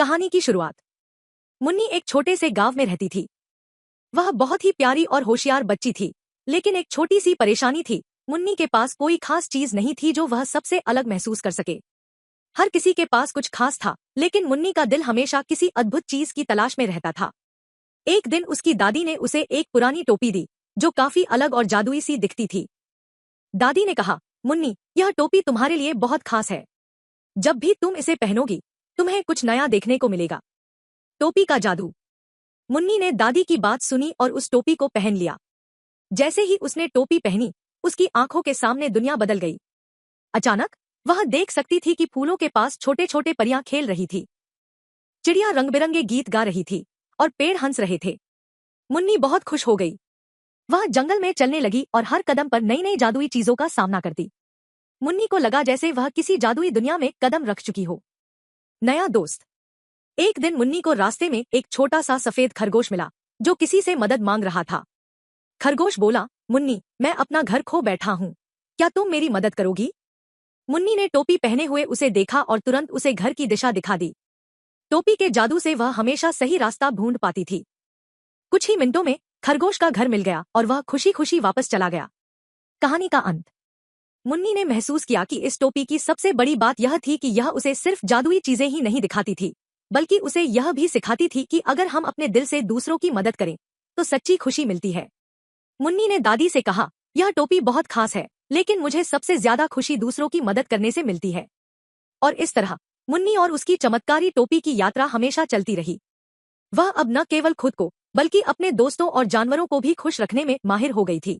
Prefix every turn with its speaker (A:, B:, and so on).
A: कहानी की शुरुआत। मुन्नी एक छोटे से गांव में रहती थी। वह बहुत ही प्यारी और होशियार बच्ची थी, लेकिन एक छोटी सी परेशानी थी। मुन्नी के पास कोई खास चीज नहीं थी जो वह सबसे अलग महसूस कर सके। हर किसी के पास कुछ खास था, लेकिन मुन्नी का दिल हमेशा किसी अद्भुत चीज की तलाश में रहता था। एक दिन उसकी दादी ने उसे एक पुरानी टोपी दी, जो काफी अलग और जादुई सी दिखती थी। दादी ने कहा, मुन्नी, यह टोपी तुम्हारे लिए बहुत खास है। जब भी तुम इसे पहनोगी, तुम्हें कुछ नया देखने को मिलेगा। टोपी का जादू। मुन्नी ने दादी की बात सुनी और उस टोपी को पहन लिया। जैसे ही उसने टोपी पहनी, उसकी आंखों के सामने दुनिया बदल गई। अचानक वह देख सकती थी कि फूलों के पास छोटे छोटे परियां खेल रही थी, चिड़िया रंग-बिरंगे गीत गा रही थी और पेड़ हंस रहे थे। मुन्नी बहुत खुश हो गई। वह जंगल में चलने लगी और हर कदम पर नई नई जादुई चीजों का सामना करती। मुन्नी को लगा जैसे वह किसी जादुई दुनिया में कदम रख चुकी हो। नया दोस्त। एक दिन मुन्नी को रास्ते में एक छोटा सा सफेद खरगोश मिला, जो किसी से मदद मांग रहा था। खरगोश बोला, मुन्नी, मैं अपना घर खो बैठा हूँ, क्या तुम मेरी मदद करोगी? मुन्नी ने टोपी पहने हुए उसे देखा और तुरंत उसे घर की दिशा दिखा दी। टोपी के जादू से वह हमेशा सही रास्ता ढूंढ पाती थी। कुछ ही मिनटों में खरगोश का घर मिल गया और वह खुशी खुशी वापस चला गया। कहानी का अंत। मुन्नी ने महसूस किया कि इस टोपी की सबसे बड़ी बात यह थी कि यह उसे सिर्फ जादुई चीजें ही नहीं दिखाती थी, बल्कि उसे यह भी सिखाती थी कि अगर हम अपने दिल से दूसरों की मदद करें, तो सच्ची खुशी मिलती है। मुन्नी ने दादी से कहा, यह टोपी बहुत खास है, लेकिन मुझे सबसे ज्यादा खुशी दूसरों की मदद करने से मिलती है। और इस तरह मुन्नी और उसकी चमत्कारी टोपी की यात्रा हमेशा चलती रही। वह अब न केवल खुद को, बल्कि अपने दोस्तों और जानवरों को भी खुश रखने में माहिर हो गई थी।